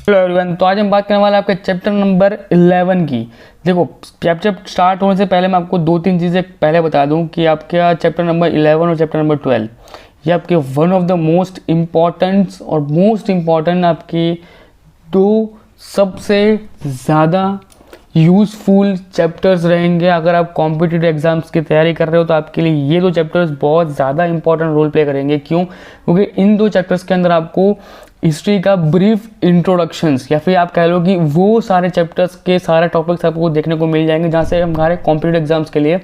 Hello everyone, तो आज हम बात करने वाले हैं आपके चैप्टर नंबर 11 की। देखो, चैप्टर स्टार्ट होने से पहले मैं आपको दो तीन चीज़ें पहले बता दूं कि आपका चैप्टर नंबर 11 और चैप्टर नंबर 12 ये आपके one of the most important आपकी दो सबसे ज़्यादा यूज़फुल चैप्टर्स रहेंगे। अगर आप कॉम्पिटिटिव एग्जाम्स की तैयारी कर रहे हो तो आपके लिए ये दो चैप्टर्स बहुत ज़्यादा इंपॉर्टेंट रोल प्ले करेंगे। क्यों? क्योंकि इन दो चैप्टर्स के अंदर आपको हिस्ट्री का ब्रीफ इंट्रोडक्शंस या फिर आप कह लो कि वो सारे चैप्टर्स के सारे टॉपिक्स आपको देखने को मिल जाएंगे जहाँ से हमारे कॉम्पिटिटिव एग्जाम्स के लिए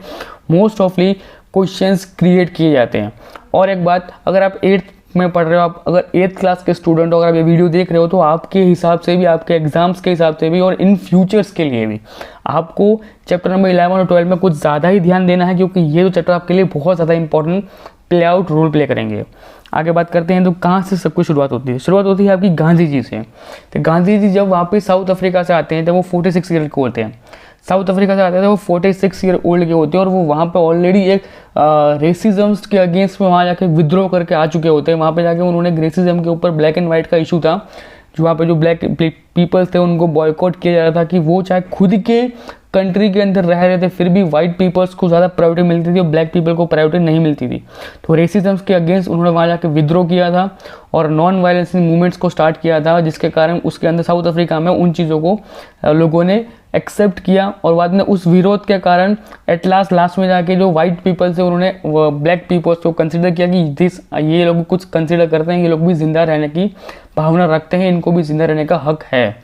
मोस्ट ऑफली क्वेश्चंस क्रिएट किए जाते हैं। और एक बात, अगर आप 8th में पढ़ रहे हो, आप अगर 8th क्लास के स्टूडेंट हो, अगर आप ये वीडियो देख रहे हो तो आपके हिसाब से भी, आपके एग्जाम्स के हिसाब से भी और इन फ्यूचर्स के लिए भी आपको चैप्टर नंबर 11 और 12 में कुछ ज़्यादा ही ध्यान देना है, क्योंकि ये दो चैप्टर आपके लिए बहुत ज़्यादा important play out role play करेंगे। आगे बात करते हैं तो कहाँ से सब कुछ शुरुआत होती है। शुरुआत होती है आपकी गांधी जी से। तो गांधी जी जब वापस साउथ अफ्रीका से आते हैं तब वो 46 ईयर के होते हैं। साउथ अफ्रीका से आते हैं तो वो 46 ईयर ओल्ड के होते हैं और वो वहाँ पे ऑलरेडी एक रेसिज्म के अगेंस्ट में वहाँ जाके विद्रोह करके आ चुके होते हैं। वहाँ पे जाके उन्होंने रेसिज्म के ऊपर ब्लैक एंड वाइट का इशू था, जो वहाँ पे जो ब्लैक पीपल्स थे उनको बॉयकॉट किया जा रहा था कि वो चाहे खुद के कंट्री के अंदर रह रहे थे फिर भी वाइट पीपल्स को ज़्यादा प्रायोरिटी मिलती थी और ब्लैक पीपल को प्रायोरिटी नहीं मिलती थी। तो रेसिज्म के अगेंस्ट उन्होंने वहाँ जाकर विद्रोह किया था और नॉन वायलेंस मूवमेंट्स को स्टार्ट किया था, जिसके कारण उसके अंदर साउथ अफ्रीका में उन चीज़ों को लोगों ने एक्सेप्ट किया। और बाद में उस विरोध के कारण एट लास्ट में जाके जो वाइट पीपल्स है उन्होंने ब्लैक पीपल्स को कंसिडर किया कि ये लोग कुछ कंसिडर करते हैं, ये लोग भी जिंदा रहने की भावना रखते हैं, इनको भी जिंदा रहने का हक है।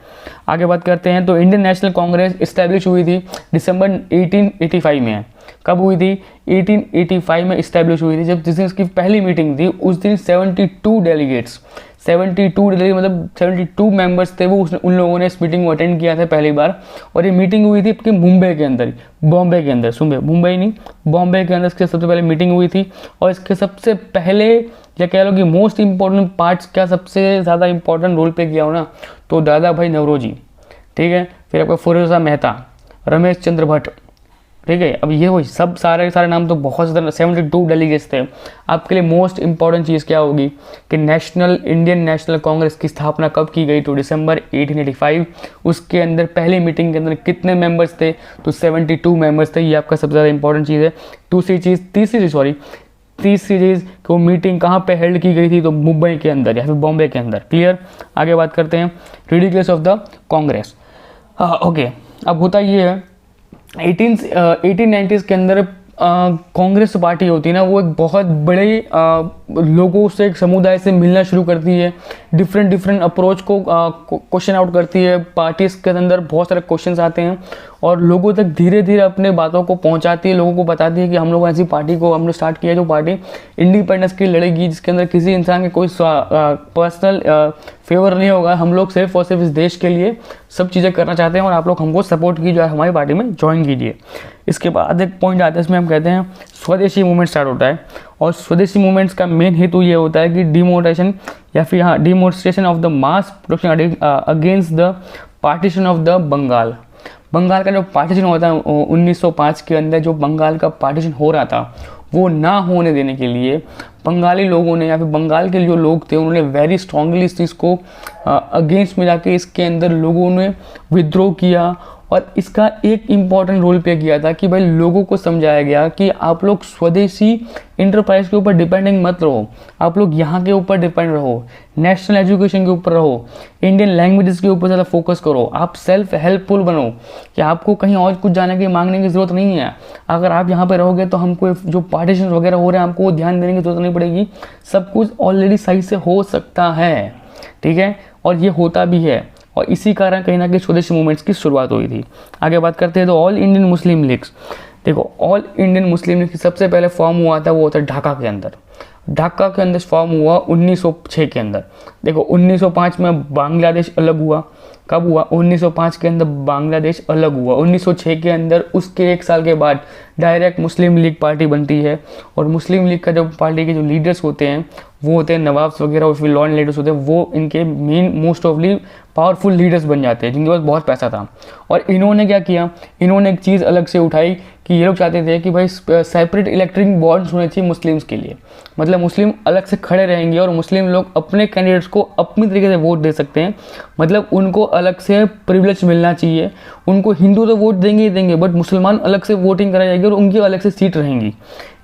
आगे बात करते हैं तो इंडियन नेशनल कांग्रेस इस्टेब्लिश हुई थी दिसंबर 1885 में। कब हुई थी? 1885 में इस्टेब्लिश हुई थी। जब जिस दिन उसकी पहली मीटिंग थी उस दिन 72 डेलीगेट्स, 72 डेलीगेट मतलब 72 मेंबर्स थे, वो उन लोगों ने इस मीटिंग को अटेंड किया था पहली बार। और ये मीटिंग हुई थी आपके मुंबई के अंदर, बॉम्बे के अंदर, सुन मुंबई नहीं, बॉम्बे के अंदर इसके सबसे पहले मीटिंग हुई थी। और इसके सबसे पहले या कह लो कि मोस्ट इंपॉर्टेंट पार्ट्स क्या सबसे ज़्यादा इंपॉर्टेंट रोल प्ले किया हो ना, तो दादा भाई नौरोजी, ठीक है, फिर आपका फिरोज़ा मेहता, रमेश चंद्र भट्ट, ठीक है। अब ये वही सब सारे नाम तो बहुत ज़्यादा 72 डेलीगेट्स थे। आपके लिए मोस्ट इंपॉर्टेंट चीज़ क्या होगी कि इंडियन नेशनल कांग्रेस की स्थापना कब की गई? तो दिसंबर 1885। उसके अंदर पहली मीटिंग के अंदर कितने मेंबर्स थे? तो 72 मेंबर्स थे। ये आपका सबसे ज़्यादा इंपॉर्टेंट चीज़ है। तीसरी चीज़ कि वो मीटिंग कहाँ पे हेल्ड की गई थी? तो मुंबई के अंदर या फिर बॉम्बे के अंदर। क्लियर? आगे बात करते हैं ridiculous of the Congress. Okay, अब होता ये है 1890s के अंदर कांग्रेस पार्टी होती है ना, वो एक बहुत बड़े लोगों से, एक समुदाय से मिलना शुरू करती है, डिफरेंट अप्रोच को क्वेश्चन आउट करती है। पार्टीज के अंदर बहुत सारे क्वेश्चंस आते हैं और लोगों तक धीरे धीरे अपने बातों को पहुंचाती है, लोगों को बताती है कि हम लोग ऐसी पार्टी को हमने स्टार्ट किया जो पार्टी इंडिपेंडेंस की लड़ेगी, जिसके अंदर किसी इंसान के कोई पर्सनल फेवर नहीं होगा। हम लोग सिर्फ और सिर्फ इस देश के लिए सब चीज़ें करना चाहते हैं और आप लोग हमको सपोर्ट कीजिए, हमारी पार्टी में ज्वाइन कीजिए। इसके बाद एक पॉइंट आता है, इसमें हम कहते हैं स्वदेशी मूवमेंट स्टार्ट होता है। और स्वदेशी मूवमेंट्स का मेन हेतु ये होता है कि demonstration of the mass protection against the partition of the Bengal. Bengal का जो पार्टीशन होता है 1905 के अंदर, जो बंगाल का पार्टीशन हो रहा था वो ना होने देने के लिए बंगाली लोगों ने या फिर बंगाल के जो लोग थे उन्होंने वेरी स्ट्रांगली इस चीज़ को अगेंस्ट में जाके इसके अंदर लोगों ने विद्रोह किया। और इसका एक इम्पॉर्टेंट रोल प्ले किया था कि भाई लोगों को समझाया गया कि आप लोग स्वदेशी इंटरप्राइज के ऊपर डिपेंडिंग मत रहो, आप लोग यहाँ के ऊपर डिपेंड रहो, नेशनल एजुकेशन के ऊपर रहो, इंडियन लैंग्वेजेस के ऊपर ज़्यादा फोकस करो, आप सेल्फ हेल्पफुल बनो कि आपको कहीं और कुछ जाने की मांगने की ज़रूरत नहीं है। अगर आप यहाँ पे रहोगे तो हमको जो पार्टीशन वगैरह हो रहे हैं आपको ध्यान देने की जरूरत नहीं पड़ेगी, सब कुछ ऑलरेडी सही से हो सकता है, ठीक है। और ये होता भी है और इसी कारण कहीं ना कहीं स्वदेशी मूवमेंट्स की शुरुआत हुई थी। आगे बात करते हैं तो ऑल इंडियन मुस्लिम लीग्स। देखो, ऑल इंडियन मुस्लिम लीग सबसे पहले फॉर्म हुआ था, वो होता है ढाका के अंदर। ढाका के अंदर फॉर्म हुआ 1906 के अंदर। देखो 1905 में बांग्लादेश अलग हुआ। कब हुआ? 1905 के अंदर बांग्लादेश अलग हुआ। 1906 के अंदर उसके एक साल के बाद डायरेक्ट मुस्लिम लीग पार्टी बनती है। और मुस्लिम लीग का जो पार्टी के जो लीडर्स होते हैं वो होते हैं नवाब्स वगैरह और फिर लॉन्ड लीडर्स होते हैं, वो इनके मेन मोस्ट ऑफली पावरफुल लीडर्स बन जाते हैं जिनके पास बहुत पैसा था। और इन्होंने क्या किया? इन्होंने एक चीज़ अलग से उठाई कि ये लोग चाहते थे कि भाई सेपरेट इलेक्ट्रिक बॉन्ड्स होने चाहिए मुस्लिम्स के लिए, मतलब मुस्लिम अलग से खड़े रहेंगे और मुस्लिम लोग अपने कैंडिडेट्स को अपनी तरीके से वोट दे सकते हैं, मतलब उनको अलग से प्रिविलेज मिलना चाहिए। उनको हिंदू तो वोट देंगे ही देंगे, बट मुसलमान अलग से वोटिंग कराई जाएगी और उनकी अलग से सीट रहेंगी।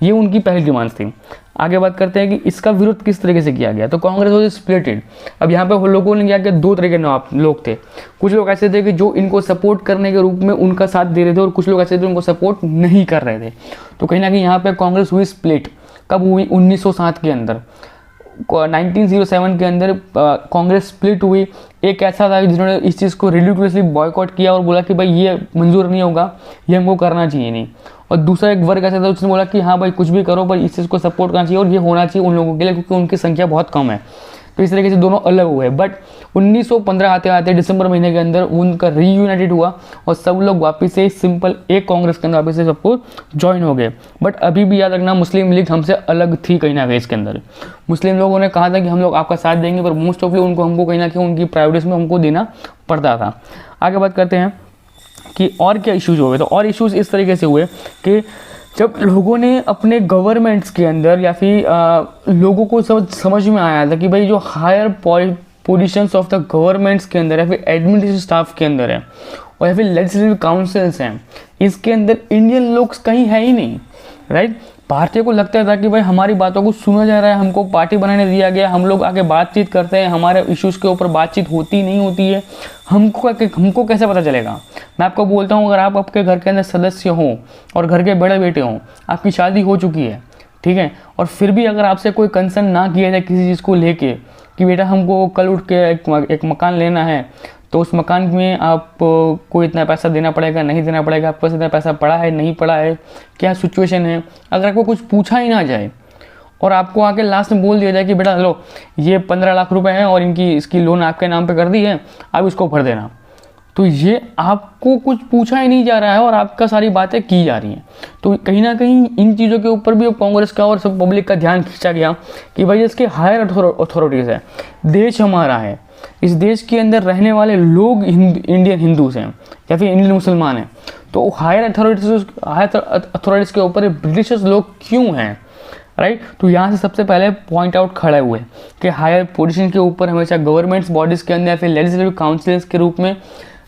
ये उनकी पहली डिमांड थी। आगे बात करते हैं कि इसका विरोध किस तरीके से किया गया। तो कांग्रेस वॉज स्प्लिटेड। अब यहाँ पे लोगों ने क्या किया, दो तरह के लोग थे। कुछ लोग ऐसे थे कि जो इनको सपोर्ट करने के रूप में उनका साथ दे रहे थे और कुछ लोग ऐसे थे उनको सपोर्ट नहीं कर रहे थे। तो कहीं ना कहीं यहाँ पे कांग्रेस हुई स्प्लिट। कब हुई? 1907 के अंदर, 1907 के अंदर कांग्रेस स्प्लिट हुई। एक ऐसा था जिन्होंने इस चीज़ को रिडिकुलसली बॉयकॉट किया और बोला कि भाई ये मंजूर नहीं होगा, ये हमको करना चाहिए नहीं। और दूसरा एक वर्ग ऐसा था उसने बोला कि हाँ भाई कुछ भी करो पर इस चीज़ को सपोर्ट करना चाहिए और ये होना चाहिए उन लोगों के लिए क्योंकि उनकी संख्या बहुत कम है। तो इस तरीके से दोनों अलग हुए। बट 1915 आते आते दिसंबर महीने के अंदर उनका रीयूनाइटेड हुआ और सब लोग वापस से सिंपल एक कांग्रेस के अंदर वापस से सबको ज्वाइन हो गए। बट अभी भी याद रखना मुस्लिम लीग हमसे अलग थी कहीं ना कहीं। इसके अंदर मुस्लिम लोगों ने कहा था कि हम लोग आपका साथ देंगे, पर मोस्ट ऑफली हमको कहीं ना कहीं उनकी प्रायोरिटीज में हमको देना पड़ता था। आगे बात करते हैं कि और क्या इश्यूज हुए। तो और इश्यूज इस तरीके से हुए कि जब लोगों ने अपने गवर्नमेंट्स के अंदर या फिर लोगों को समझ में आया था कि भाई जो higher positions of the governments के अंदर या फिर एडमिनिस्ट्रेटिव स्टाफ के अंदर है और या फिर लेजिस्लेटिव काउंसिल्स हैं, इसके अंदर इंडियन लोग कहीं है ही नहीं, राइट। भारतीय को लगता था कि भाई हमारी बातों को सुना जा रहा है, हमको पार्टी बनाने दिया गया, हम लोग आगे बातचीत करते हैं, हमारे इश्यूज़ के ऊपर बातचीत होती नहीं होती है, हमको कैसे पता चलेगा। मैं आपको बोलता हूँ, अगर आप आपके घर के अंदर सदस्य हों और घर के बड़े बेटे हों, आपकी शादी हो चुकी है, ठीक है, और फिर भी अगर आपसे कोई कंसर्न ना किया जाए किसी चीज़ को लेके कि बेटा हमको कल उठ के एक मकान लेना है, तो उस मकान में आपको इतना पैसा देना पड़ेगा, नहीं देना पड़ेगा, आपके पास इतना पैसा पड़ा है, नहीं पड़ा है, क्या सिचुएशन है, अगर आपको कुछ पूछा ही ना जाए और आपको आके लास्ट में बोल दिया जाए कि बेटा लो ये 15 लाख रुपए हैं और इसकी लोन आपके नाम पे कर दी है, आप इसको भर देना, तो ये आपको कुछ पूछा ही नहीं जा रहा है और आपका सारी बातें की जा रही हैं। तो कहीं ना कहीं इन चीज़ों के ऊपर भी कांग्रेस का और सब पब्लिक का ध्यान खींचा गया कि भाई इसके हायर अथॉरिटीज़ है, देश हमारा है, इस देश के अंदर रहने वाले लोग इंडियन हिंदूज हैं या फिर इंडियन मुसलमान हैं, तो हायर अथॉरिटीज़ के ऊपर ब्रिटिशर्स लोग क्यों हैं, राइट। तो यहाँ से सबसे पहले पॉइंट आउट खड़े हुए कि हायर पोजीशन के ऊपर हमेशा गवर्नमेंट्स बॉडीज़ के अंदर या फिर लेजिस्लेटिव काउंसिल्स के रूप में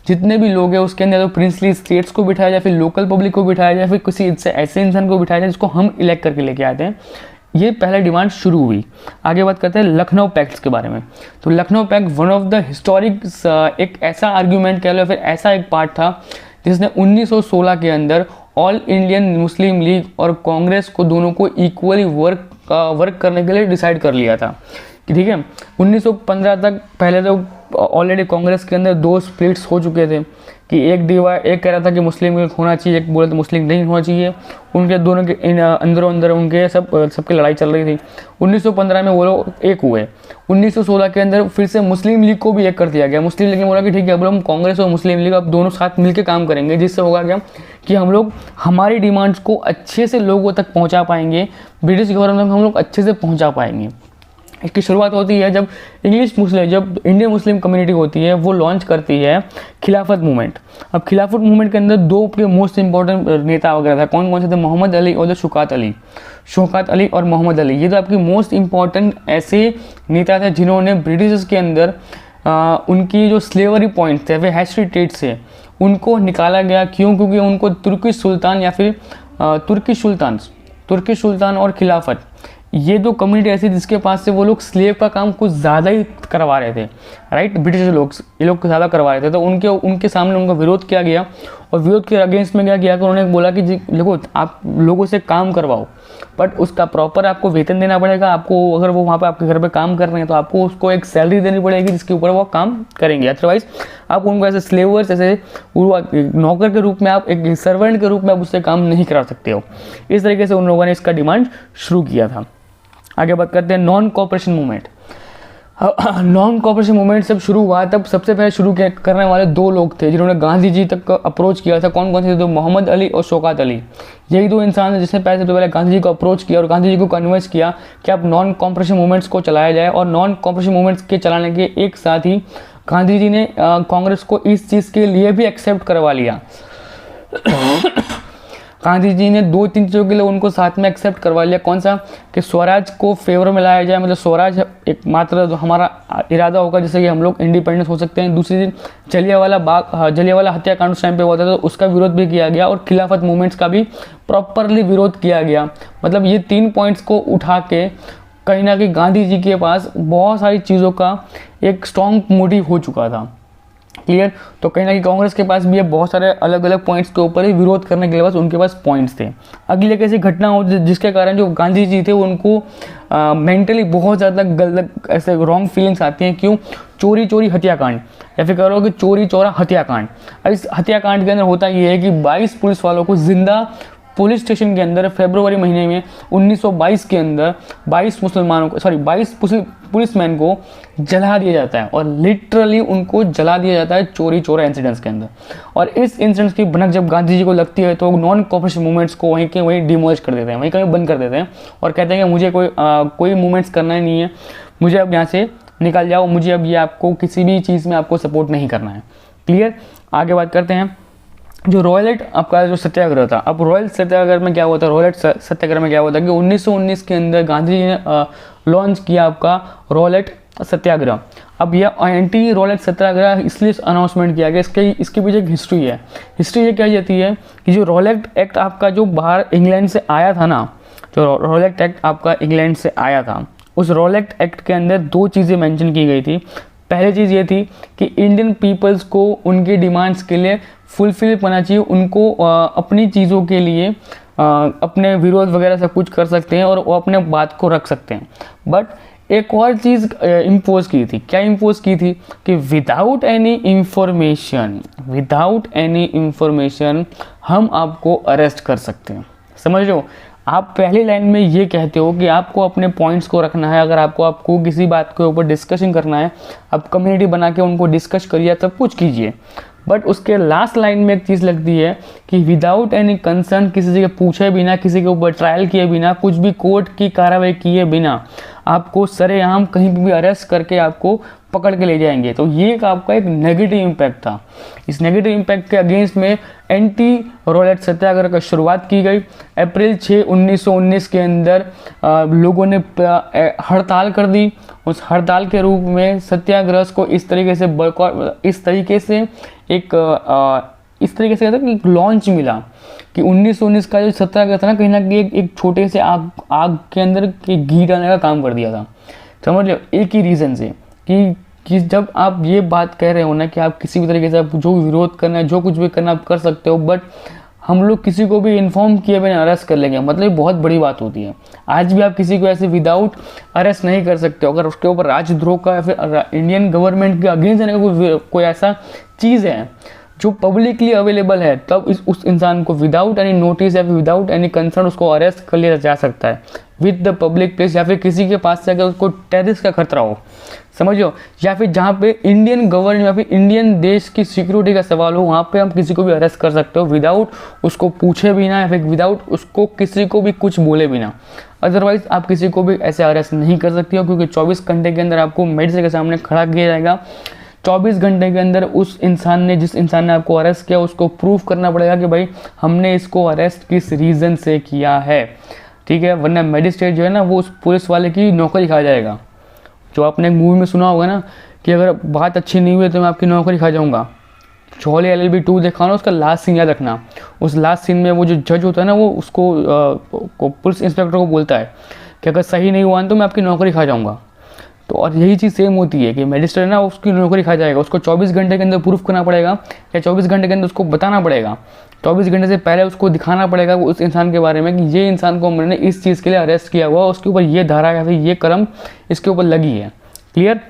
जितने भी लोग हैं उसके अंदर तो प्रिंसली स्टेट्स को बिठाया जाए, फिर लोकल पब्लिक को बिठाया जाए, फिर किसी ऐसे इंसान को बिठाया जाए जिसको हम इलेक्ट करके लेके आते हैं। ये पहला डिमांड शुरू हुई। आगे बात करते हैं लखनऊ पैक्ट्स के बारे में। तो Lucknow pact one of the historic एक ऐसा आर्ग्यूमेंट कह लो, फिर ऐसा एक पार्ट था जिसने 1916 के अंदर ऑल इंडियन मुस्लिम लीग और कांग्रेस को दोनों को इक्वली वर्क करने के लिए डिसाइड कर लिया था कि ठीक है। 1915 तक पहले तो ऑलरेडी कांग्रेस के अंदर दो स्प्लिट्स हो चुके थे कि एक कह रहा था कि मुस्लिम होना चाहिए, एक बोले तो मुस्लिम नहीं होना चाहिए। उनके दोनों के अंदरों अंदर उनके सबकी लड़ाई चल रही थी। 1915 में वो लोग एक हुए। 1916 के अंदर फिर से मुस्लिम लीग को भी एक कर दिया गया। मुस्लिम लीग ने बोला कि ठीक है अब हम कांग्रेस और मुस्लिम लीग अब दोनों साथ मिलकर काम करेंगे, जिससे होगा क्या कि हम लोग हमारी डिमांड्स को अच्छे से लोगों तक पहुँचा पाएंगे, ब्रिटिश गवर्नमेंट को हम लोग अच्छे से पहुँचा पाएंगे। इसकी शुरुआत होती है जब जब इंडियन मुस्लिम कम्युनिटी होती है वो लॉन्च करती है खिलाफत मूवमेंट। अब खिलाफत मूवमेंट के अंदर दो के मोस्ट इंपॉर्टेंट नेता वगैरह था। कौन कौन से थे? मोहम्मद अली और शौकत अली और मोहम्मद अली। ये तो आपके मोस्ट इंपॉर्टेंट ऐसे नेता थे जिन्होंने ब्रिटिश के अंदर उनकी जो स्लेवरी पॉइंट थे वे हैस्ट्री ट्रेड से उनको निकाला गया। क्यों? क्योंकि उनको तुर्किश सुल्तान या फिर तुर्किश सुल्तान और खिलाफत ये दो कम्युनिटी ऐसी जिसके पास से वो लोग स्लेव का काम कुछ ज़्यादा ही करवा रहे थे, राइट। ब्रिटिश लोग ये लोग ज़्यादा करवा रहे थे, तो उनके सामने उनका विरोध किया गया और विरोध के अगेंस्ट में क्या किया कि उन्होंने बोला कि देखो आप लोगों से काम करवाओ बट उसका प्रॉपर आपको वेतन देना पड़ेगा। आपको अगर वो वहाँ पे आपके घर पे काम कर रहे हैं तो आपको उसको एक सैलरी देनी पड़ेगी जिसके ऊपर वो काम करेंगे। अदरवाइज आप उनको ऐसे स्लेवर्स ऐसे नौकर के रूप में आप एक सर्वेंट के रूप में आप उससे काम नहीं करा सकते हो। इस तरीके से उन लोगों ने इसका डिमांड शुरू किया था। आगे बात करते हैं non cooperation movement. Non cooperation movement जब शुरू हुआ तब सबसे पहले शुरू करने वाले दो लोग थे जिन्होंने गांधी जी तक अप्रोच किया था। कौन कौन से थे? तो मोहम्मद अली और शौकत अली। यही दो इंसान हैं जिसने पहले गांधी जी को अप्रोच किया और गांधी जी को कन्विंस किया कि आप नॉन कोऑपरेशन मूवमेंट्स को चलाया जाए। और नॉन कोऑपरेशन मूवमेंट्स के चलाने के एक साथ ही गांधी जी ने कांग्रेस को इस चीज़ के लिए भी एक्सेप्ट करवा लिया गांधी जी ने 2-3 चीज़ों के लिए उनको साथ में एक्सेप्ट करवा लिया। कौन सा? कि स्वराज को फेवर में लाया जाए, मतलब स्वराज एकमात्र जो हमारा इरादा होगा जिससे कि हम लोग इंडिपेंडेंस हो सकते हैं। दूसरी चीज़, जलियांवाला हत्याकांड उस टाइम पे हुआ था तो उसका विरोध भी किया गया, और खिलाफत मूवमेंट्स का भी प्रॉपरली विरोध किया गया। मतलब ये 3 पॉइंट्स को उठा के कहीं ना कहीं गांधी जी के पास बहुत सारी चीज़ों का एक स्ट्रॉन्ग मोटिव हो चुका था। क्लियर? तो कहीं ना कहीं कांग्रेस के पास भी है बहुत सारे अलग अलग पॉइंट्स के ऊपर ही विरोध करने के लिए बस उनके पास पॉइंट्स थे। अगली एक ऐसी घटना हो जिसके कारण जो गांधी जी थे उनको मेंटली बहुत ज़्यादा गलत ऐसे रॉन्ग फीलिंग्स आती हैं। क्यों? चोरी हत्याकांड, या फिर कह लो कि चोरी चौरा हत्याकांड। इस हत्याकांड के अंदर होता ये है कि 22 पुलिस वालों को जिंदा पुलिस स्टेशन के अंदर फरवरी महीने में 1922 के अंदर 22 पुलिसमैन को जला दिया जाता है, और लिटरली उनको जला दिया जाता है चोरी चोरा इंसिडेंट्स के अंदर। और इस इंसिडेंट्स की भनक जब गांधी जी को लगती है तो नॉन कॉपरेशन मूवमेंट्स को वहीं के वहीं डिमोलिश कर देते हैं, वहीं कहीं बंद कर देते हैं, और कहते हैं कि मुझे कोई मूवमेंट्स करना ही नहीं है, मुझे अब यहाँ से निकल जाओ, मुझे अब ये आपको किसी भी चीज़ में आपको सपोर्ट नहीं करना है। क्लियर? आगे बात करते हैं जो रॉयलेट आपका जो सत्याग्रह था। अब रॉयल सत्याग्रह में क्या हुआ था? रॉयलेट सत्याग्रह में क्या हुआ था कि 1919 के अंदर गांधी जी ने लॉन्च किया आपका रॉयलेट सत्याग्रह। अब यह एंटी रॉयलेट सत्याग्रह इसलिए अनाउंसमेंट किया गया, इसके पीछे एक हिस्ट्री है। हिस्ट्री ये क्या कहती है कि जो रॉयलेट एक्ट आपका जो बाहर इंग्लैंड से आया था ना, जो रॉयलेट एक्ट आपका इंग्लैंड से आया था, उस रॉयलेट एक्ट के अंदर 2 चीज़ें मेंशन की गई थी। पहली चीज़ ये थी कि इंडियन पीपल्स को उनकी डिमांड्स के लिए फुलफिल करना चाहिए, उनको अपनी चीज़ों के लिए अपने विरोध वगैरह सब कुछ कर सकते हैं और वो अपने बात को रख सकते हैं। बट एक और चीज़ इम्पोज की थी। क्या इम्पोज की थी? कि विदाउट एनी इंफॉर्मेशन हम आपको अरेस्ट कर सकते हैं। समझ रहे हो? आप पहली लाइन में ये कहते हो कि आपको अपने पॉइंट्स को रखना है, अगर आपको किसी बात के ऊपर डिस्कशन करना है, आप कम्युनिटी बना के उनको डिस्कस करिए, सब कुछ कीजिए। बट उसके लास्ट लाइन में एक चीज़ लगती है कि विदाउट एनी कंसर्न, किसी से पूछे बिना, किसी के ऊपर ट्रायल किए बिना, कुछ भी कोर्ट की कार्रवाई किए बिना आपको सरेआम कहीं भी अरेस्ट करके आपको पकड़ के ले जाएंगे। तो ये आपका एक नेगेटिव इम्पैक्ट था। इस नेगेटिव इम्पैक्ट के अगेंस्ट में एंटी रॉयलेट सत्याग्रह का शुरुआत की गई। अप्रैल 6, 1919 के अंदर लोगों ने हड़ताल कर दी। उस हड़ताल के रूप में सत्याग्रह को इस तरीके से एक लॉन्च मिला कि 1919 का जो सत्याग्रह था ना, कहीं ना कहीं एक छोटे से आग के अंदर घी डालने का काम कर दिया था। समझ लो, एक ही रीज़न से कि जब आप ये बात कह रहे हो ना कि आप किसी भी तरीके से आप जो विरोध करना है, जो कुछ भी करना आप कर सकते हो, बट हम लोग किसी को भी इन्फॉर्म किए बिना अरेस्ट कर लेंगे, मतलब बहुत बड़ी बात होती है। आज भी आप किसी को ऐसे विदाउट अरेस्ट नहीं कर सकते हो। अगर उसके ऊपर राजद्रोह का या फिर इंडियन गवर्नमेंट के अगेंस्ट जाने का कोई ऐसा चीज़ है जो पब्लिकली अवेलेबल है, तब उस इंसान को विदाउट एनी नोटिस या फिर विदाउट एनी कंसर्न उसको अरेस्ट कर लिया जा सकता है विद द पब्लिक प्लेस, या फिर किसी के पास से अगर उसको टेररिस्ट का खतरा हो, समझो, या फिर जहाँ पे इंडियन गवर्नमेंट या फिर इंडियन देश की सिक्योरिटी का सवाल हो, वहाँ पे हम किसी को भी अरेस्ट कर सकते हो विदाउट उसको पूछे बिना या फिर विदाउट उसको किसी को भी कुछ बोले बिना। अदरवाइज आप किसी को भी ऐसे अरेस्ट नहीं कर सकते हो, क्योंकि 24 घंटे के अंदर आपको मेडिसिन के सामने खड़ा किया जाएगा। 24 घंटे के अंदर जिस इंसान ने आपको अरेस्ट किया उसको प्रूफ करना पड़ेगा कि भाई हमने इसको अरेस्ट किस रीज़न से किया है, ठीक है, वरना मजिस्ट्रेट जो है ना वो उस पुलिस वाले की नौकरी खा जाएगा। जो आपने एक मूवी में सुना होगा ना कि अगर बात अच्छी नहीं हुई तो मैं आपकी नौकरी खा जाऊँगा। चौले LLB 2 देखा ना, उसका लास्ट सीन याद रखना। उस लास्ट सीन में वो जो जज होता है ना, वो उसको पुलिस इंस्पेक्टर को बोलता है कि अगर सही नहीं हुआ तो मैं आपकी नौकरी खा जाऊँगा। तो और यही चीज़ सेम होती है कि मजिस्ट्रेट ना उसकी नौकरी खा जाएगा। उसको 24 घंटे के अंदर प्रूफ करना पड़ेगा या 24 घंटे के अंदर उसको बताना पड़ेगा, 24 घंटे से पहले उसको दिखाना पड़ेगा उस इंसान के बारे में कि ये इंसान को मैंने इस चीज़ के लिए अरेस्ट किया हुआ, उसके ऊपर ये धारा या फिर ये कलम इसके ऊपर लगी है। क्लियर?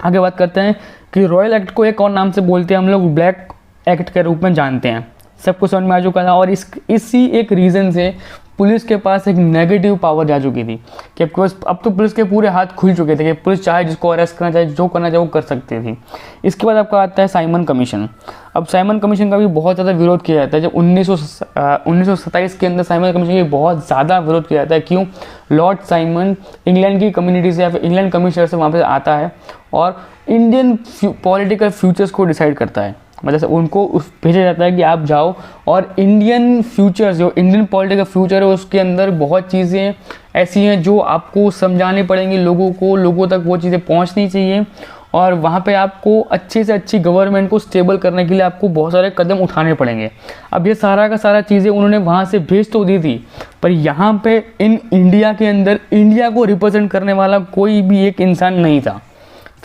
आगे बात करते हैं कि रॉयल एक्ट को एक और नाम से बोलते हैं हम लोग, ब्लैक एक्ट के रूप में जानते हैं। सबको समझ में आ चुका था। और इसी एक रीज़न से पुलिस के पास एक नेगेटिव पावर जा चुकी थी कि अब तो पुलिस के पूरे हाथ खुल चुके थे कि पुलिस चाहे जिसको अरेस्ट करना चाहे, जो करना चाहे वो कर सकती थी। इसके बाद आपका आता है साइमन कमीशन। अब साइमन कमीशन का भी बहुत ज़्यादा विरोध किया जाता है। जब 1927 के अंदर साइमन कमीशन का बहुत ज़्यादा विरोध किया जाता है। क्यों? लॉर्ड साइमन इंग्लैंड की कम्युनिटी से या फिर इंग्लैंड कमिश्नर से वहाँ पर आता है और इंडियन पॉलिटिकल फ्यूचर्स को डिसाइड करता है। मतलब उनको भेजा जाता है कि आप जाओ और इंडियन फ्यूचर, जो इंडियन पॉलिटिक्स का फ्यूचर है उसके अंदर बहुत चीज़ें ऐसी हैं जो आपको समझानी पड़ेंगी लोगों को, लोगों तक वो चीज़ें पहुंचनी चाहिए और वहाँ पे आपको अच्छे से अच्छी गवर्नमेंट को स्टेबल करने के लिए आपको बहुत सारे कदम उठाने पड़ेंगे। अब ये सारा का सारा चीज़ें उन्होंने वहाँ से भेज तो दी थी, पर यहाँ पे इन इंडिया के अंदर इंडिया को रिप्रेजेंट करने वाला कोई भी एक इंसान नहीं था।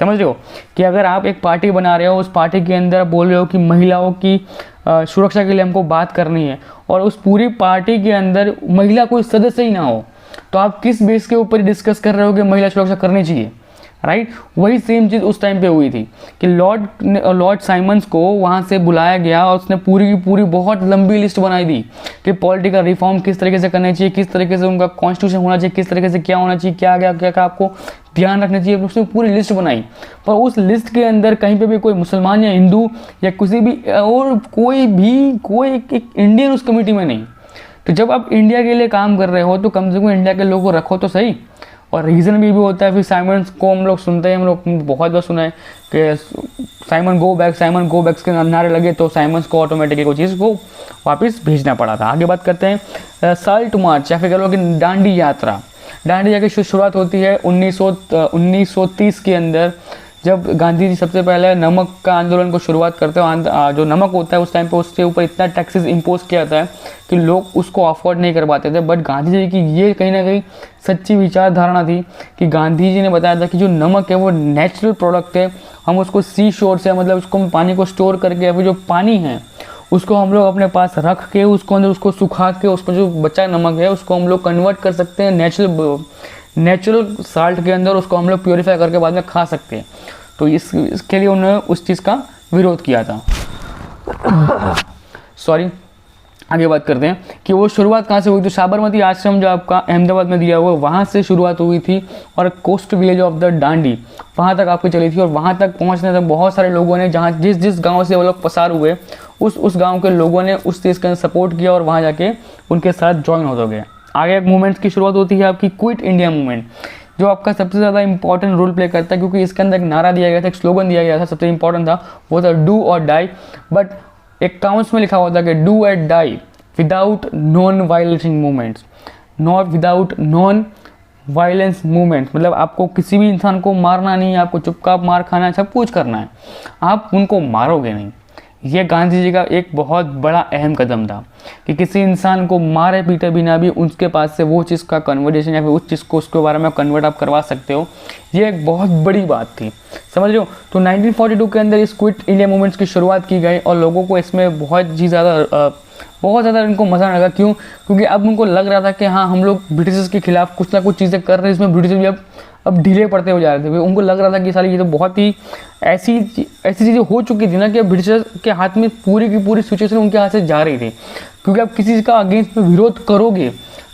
समझ रहे हो कि अगर आप एक पार्टी बना रहे हो, उस पार्टी के अंदर आप बोल रहे हो कि महिलाओं की सुरक्षा के लिए हमको बात करनी है और उस पूरी पार्टी के अंदर महिला कोई सदस्य ही ना हो, तो आप किस बेस के ऊपर डिस्कस कर रहे हो कि महिला सुरक्षा करनी चाहिए, राइट। वही सेम चीज़ उस टाइम पे हुई थी कि लॉर्ड साइमंस को वहाँ से बुलाया गया और उसने पूरी की पूरी बहुत लंबी लिस्ट बनाई दी कि पॉलिटिकल रिफॉर्म किस तरीके से करना चाहिए, किस तरीके से उनका कॉन्स्टिट्यूशन होना चाहिए, किस तरीके से क्या होना चाहिए, क्या क्या क्या क्या आपको ध्यान रखना चाहिए। उसने पूरी लिस्ट बनाई, पर उस लिस्ट के अंदर कहीं पे भी कोई मुसलमान या हिंदू या किसी भी और कोई एक इंडियन उस कमेटी में नहीं। तो जब आप इंडिया के लिए काम कर रहे हो तो कम से कम इंडिया के लोगों को रखो तो सही। और रीज़न भी होता है, फिर साइमंस को हम लोग सुनते हैं, हम लोग बहुत बार सुना है कि साइमन गो बैक के नारे लगे तो साइमंस को ऑटोमेटिकली कोई चीज़ को वापस भेजना पड़ा था। आगे बात करते हैं साल्ट मार्च या फिर कह लो कि दांडी यात्रा। दांडी यात्रा की शुरुआत होती है 1930 के अंदर, जब गांधी जी सबसे पहले नमक का आंदोलन को शुरुआत करते हैं। जो नमक होता है उस टाइम पे उसके ऊपर इतना टैक्सेस इम्पोज किया जाता है कि लोग उसको अफोर्ड नहीं कर पाते थे। बट गांधी जी की ये कहीं ना कहीं सच्ची विचारधारणा थी कि गांधी जी ने बताया था कि जो नमक है वो नेचुरल प्रोडक्ट है, हम उसको सी शोर से, मतलब उसको पानी को स्टोर करके, फिर जो पानी है उसको हम लोग अपने पास रख के उसको अंदर उसको सुखा के उसको जो बचा नमक है उसको हम लोग कन्वर्ट कर सकते हैं नेचुरल साल्ट के अंदर, उसको हम लोग प्योरीफाई करके बाद में खा सकते हैं। तो इसके लिए उन्होंने उस चीज़ का विरोध किया था। सॉरी, आगे बात करते हैं कि वो शुरुआत कहाँ से हुई। तो साबरमती आश्रम जो आपका अहमदाबाद में दिया हुआ है वहाँ से शुरुआत हुई थी और coast village of the Dandi वहाँ तक आपकी चली थी। और वहाँ तक पहुँचने तक बहुत सारे लोगों ने, जहाँ जिस गांव से वो लोग पसार हुए उस गांव के लोगों ने उस चीज़ का सपोर्ट किया और वहाँ जाके उनके साथ ज्वाइन हो गए। आगे एक मूवमेंट की शुरुआत होती है आपकी क्विट इंडिया मूवमेंट, जो आपका सबसे ज़्यादा इंपॉर्टेंट रोल प्ले करता है, क्योंकि इसके अंदर एक नारा दिया गया था, एक स्लोगन दिया गया था, सबसे इंपॉर्टेंट था वो था डू और डाई। बट एक काउंट्स में लिखा हुआ था कि do and die without non violencing movements, not without non violence movement. मतलब आपको किसी भी इंसान को मारना नहीं है, आपको चुपचाप मार खाना है, सब कुछ करना है, आप उनको मारोगे नहीं। ये गांधी जी का एक बहुत बड़ा अहम कदम था कि किसी इंसान को मारे पीटे बिना भी उसके पास से वो चीज़ का कन्वर्जेशन या फिर उस चीज़ को उसके बारे में कन्वर्ट आप करवा सकते हो। ये एक बहुत बड़ी बात थी, समझ रहे हो। तो 1942 के अंदर इस क्विट इंडिया मूवमेंट्स की शुरुआत की गई और लोगों को इसमें बहुत ज़्यादा इनको मज़ा लगा। क्यों? क्योंकि अब उनको लग रहा था कि हाँ हम लोग ब्रिटिशर्स के खिलाफ कुछ ना कुछ चीज़ें कर रहे हैं, इसमें ब्रिटिश भी अब ढीले पड़ते हो जा रहे थे। उनको लग रहा था कि साली ये तो बहुत ही ऐसी चीज़ें हो चुकी थी ना कि अब ब्रिटिशर्स के हाथ में पूरी की पूरी सिचुएशन उनके हाथ से जा रही थी। क्योंकि आप किसी चीज़ का अगेंस्ट में विरोध करोगे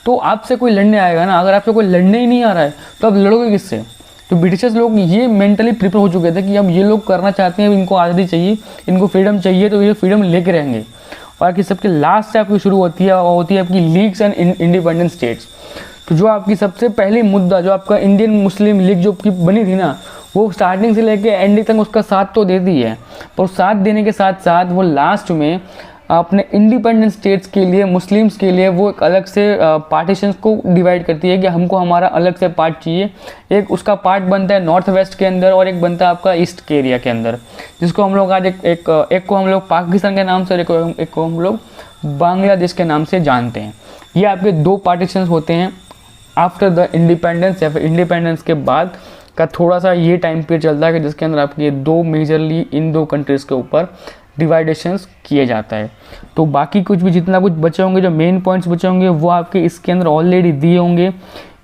तो आपसे कोई लड़ने आएगा ना, अगर आपसे कोई लड़ने ही नहीं आ रहा है तो आप लड़ोगे किससे। तो ब्रिटिशर्स लोग ये मेंटली प्रिपेयर हो चुके थे कि अब ये लोग करना चाहते हैं, इनको आज़ादी चाहिए, इनको फ्रीडम चाहिए, तो ये फ्रीडम लेके रहेंगे। और कि सबके लास्ट से आपकी शुरू होती है आपकी लीग्स एंड इंडिपेंडेंट स्टेट्स। तो जो आपकी सबसे पहली मुद्दा जो आपका इंडियन मुस्लिम लीग जो की बनी थी ना, वो स्टार्टिंग से लेके एंडिंग तक उसका साथ तो देती है, पर साथ देने के साथ साथ वो लास्ट में अपने इंडिपेंडेंट स्टेट्स के लिए, मुस्लिम्स के लिए वो एक अलग से पार्टीशंस को डिवाइड करती है कि हमको हमारा अलग से पार्ट चाहिए। एक उसका पार्ट बनता है नॉर्थ वेस्ट के अंदर और एक बनता है आपका ईस्ट के एरिया के अंदर, जिसको हम लोग आज एक को हम लोग पाकिस्तान के नाम से और एक को हम लोग बांग्लादेश के नाम से जानते हैं। ये आपके दो पार्टीशंस होते हैं आफ्टर द इंडिपेंडेंस, या फिर इंडिपेंडेंस के बाद का थोड़ा सा ये टाइम पीरियड चलता है कि जिसके अंदर आपके दो मेजरली इन दो कंट्रीज़ के ऊपर डिवाइडेशंस किए जाता है। तो बाकी कुछ भी जितना कुछ बचे होंगे, जो मेन पॉइंट्स बचे होंगे वो आपके इसके अंदर ऑलरेडी दिए होंगे।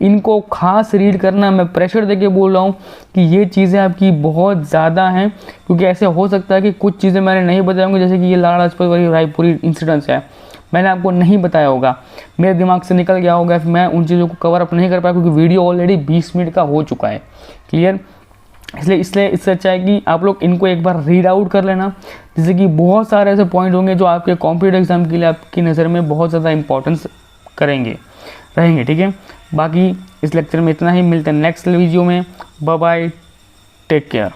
इनको खास रीड करना, मैं प्रेशर देके बोल रहा हूँ कि ये चीज़ें आपकी बहुत ज़्यादा हैं, क्योंकि ऐसे हो सकता है कि कुछ चीज़ें मैंने नहीं बताऊँगी, जैसे कि ये लाला लाजपत रायपुरी इंसिडेंट्स है, मैंने आपको नहीं बताया होगा, मेरे दिमाग से निकल गया होगा, फिर मैं उन चीज़ों को कवर अप नहीं कर पाया क्योंकि वीडियो ऑलरेडी 20 मिनट का हो चुका है। क्लियर? इसलिए इससे अच्छा है कि आप लोग इनको एक बार रीड आउट कर लेना, जैसे कि बहुत सारे ऐसे पॉइंट होंगे जो आपके कॉम्पिटिटिव एग्जाम के लिए आपकी नज़र में बहुत ज़्यादा इंपॉर्टेंस रहेंगे। ठीक है, बाकी इस लेक्चर में इतना ही, मिलते हैं नेक्स्ट वीडियो में। Bye bye, take care.